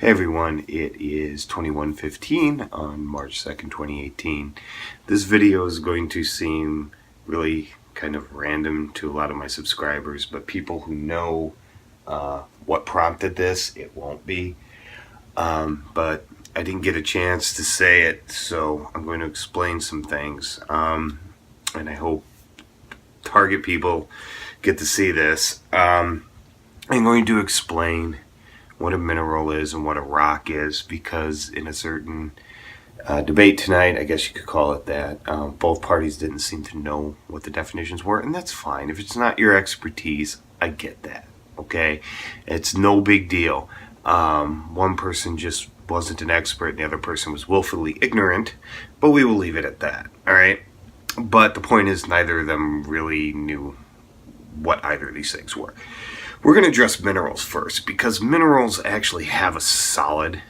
Hey everyone, it is 21:15 on March 2nd, 2018. This video is going to seem really kind of random to a lot of my subscribers, but people who know what prompted this, it won't be. But I didn't get a chance to say it, so I'm going to explain some things. And I hope target people get to see this. I'm going to explain what a mineral is and what a rock is, because in a certain debate tonight, I guess you could call it that, both parties didn't seem to know what the definitions were, and that's fine. If it's not your expertise, I get that, okay? It's no big deal. One person just wasn't an expert and the other person was willfully ignorant, but we will leave it at that, all right? But the point is, neither of them really knew what either of these things were. We're going to address minerals first, because minerals actually have a solid,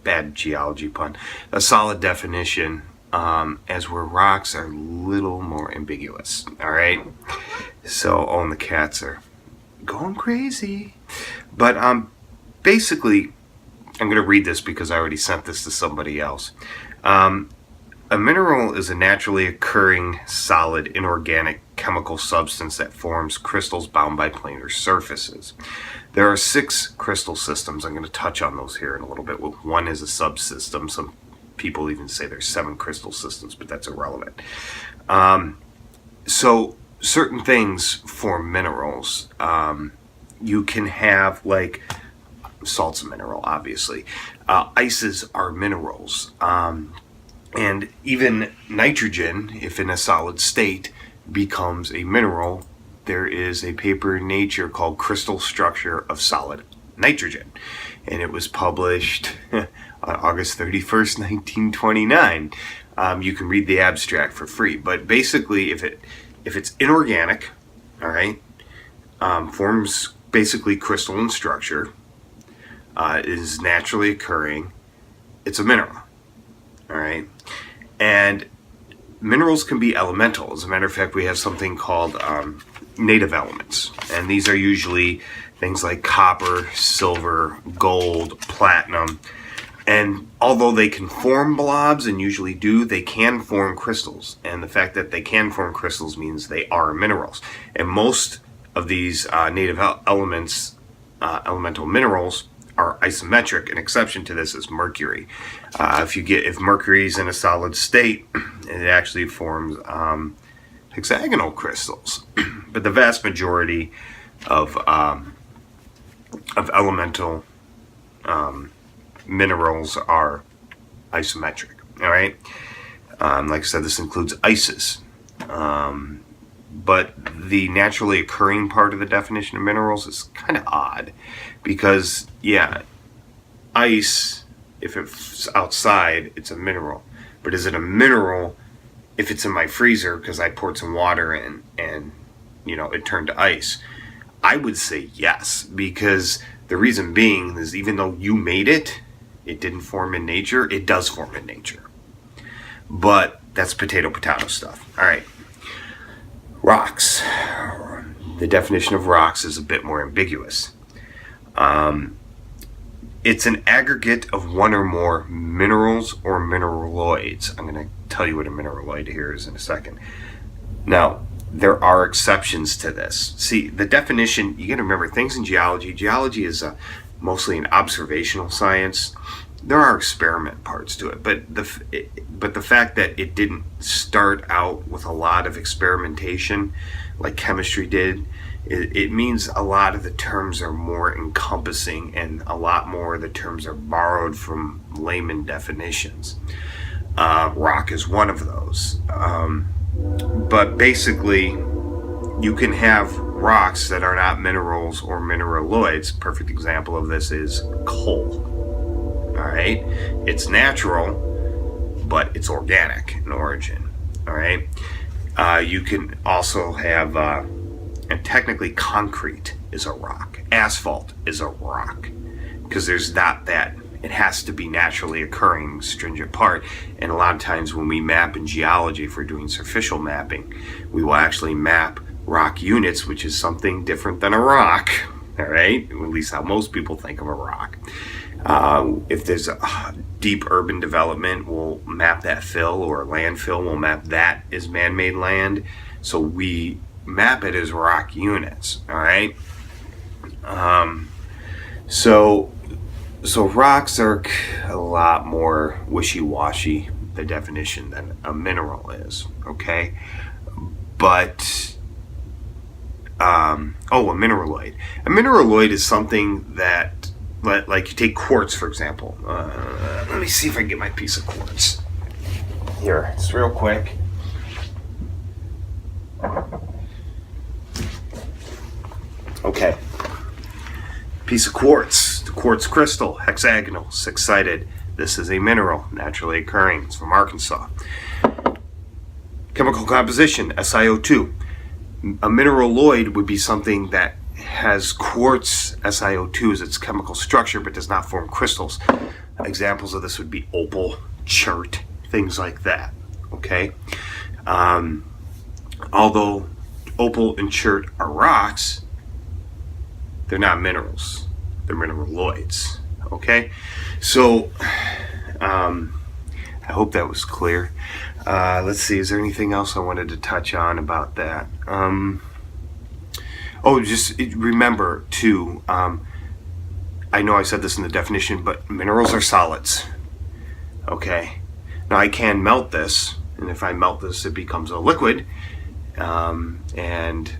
bad geology pun, a solid definition, as where rocks are a little more ambiguous, all right? So, and the cats are going crazy. But basically, I'm going to read this because I already sent this to somebody else. A mineral is a naturally occurring, solid, inorganic chemical substance that forms crystals bound by planar surfaces. There are 6 crystal systems. I'm going to touch on those here in a little bit. One is a subsystem. Some people even say there's 7 crystal systems, but that's irrelevant. So certain things form minerals. You can have, like, salt's a mineral, obviously. Ices are minerals. And even nitrogen, if in a solid state, becomes a mineral. There is a paper in Nature called Crystal Structure of Solid Nitrogen, and it was published on August 31st, 1929. You can read the abstract for free, but basically if it's inorganic, all right, forms basically crystalline structure, is naturally occurring, it's a mineral. All right, and minerals can be elemental. As a matter of fact, we have something called native elements, and these are usually things like copper, silver, gold, platinum. And although they can form blobs, and usually do, they can form crystals. And the fact that they can form crystals means they are minerals. And most of these native elements, elemental minerals, are isometric. An exception to this is mercury. If mercury is in a solid state, it actually forms hexagonal crystals. But the vast majority of elemental minerals are isometric. All right. Like I said, this includes ices. But the naturally occurring part of the definition of minerals is kind of odd, because, yeah, ice, if it's outside, it's a mineral. But is it a mineral if it's in my freezer because I poured some water in and, it turned to ice? I would say yes, because the reason being is, even though you made it, it didn't form in nature. It does form in nature. But that's potato stuff. All right. Rocks. The definition of rocks is a bit more ambiguous. It's an aggregate of one or more minerals or mineraloids. I'm going to tell you what a mineraloid here is in a second. Now, there are exceptions to this. See, the definition, you got to remember, things in geology. Geology is mostly an observational science. There are experiment parts to it, but the fact that it didn't start out with a lot of experimentation like chemistry did, it means a lot of the terms are more encompassing, and a lot more of the terms are borrowed from layman definitions. Rock is one of those. But basically, you can have rocks that are not minerals or mineraloids. Perfect example of this is coal. All right, it's natural, but it's organic in origin. All right, you can also have, and technically, concrete is a rock. Asphalt is a rock, because there's not that. It has to be naturally occurring stringent part. And a lot of times when we map in geology, if we're doing superficial mapping, we will actually map rock units, which is something different than a rock. All right, at least how most people think of a rock. If there's a deep urban development, we'll map that fill, or landfill, we'll map that as man-made land. So we map it as rock units. All right. So rocks are a lot more wishy-washy, the definition, than a mineral is. Okay, but a mineraloid. A mineraloid is something that, like you take quartz, for example. Let me see if I can get my piece of quartz. Here, just real quick. Okay. Piece of quartz. The quartz crystal, hexagonal, six-sided. This is a mineral, naturally occurring. It's from Arkansas. Chemical composition, SiO2. A mineraloid would be something that has quartz SiO2 as its chemical structure but does not form crystals. Examples of this would be opal, chert, things like that. Okay? Although opal and chert are rocks, they're not minerals. They're mineraloids. Okay? So, I hope that was clear. Let's see, is there anything else I wanted to touch on about that? Just remember, too, I know I said this in the definition, but minerals are solids. Okay? Now, I can melt this, and if I melt this, it becomes a liquid, and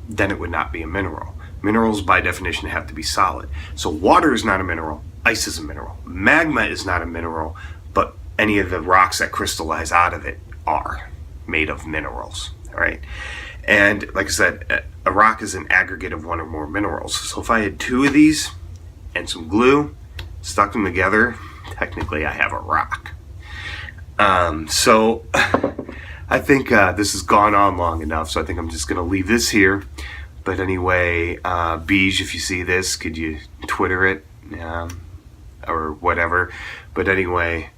then it would not be a mineral. Minerals, by definition, have to be solid. So water is not a mineral. Ice is a mineral. Magma is not a mineral, but any of the rocks that crystallize out of it are made of minerals. All right? And like I said, a rock is an aggregate of one or more minerals. So if I had two of these and some glue, stuck them together, technically I have a rock. So I think this has gone on long enough, so I think I'm just going to leave this here. But anyway, Beej, if you see this, could you Twitter it or whatever? But anyway,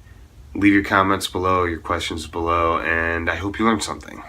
leave your comments below, your questions below, and I hope you learned something.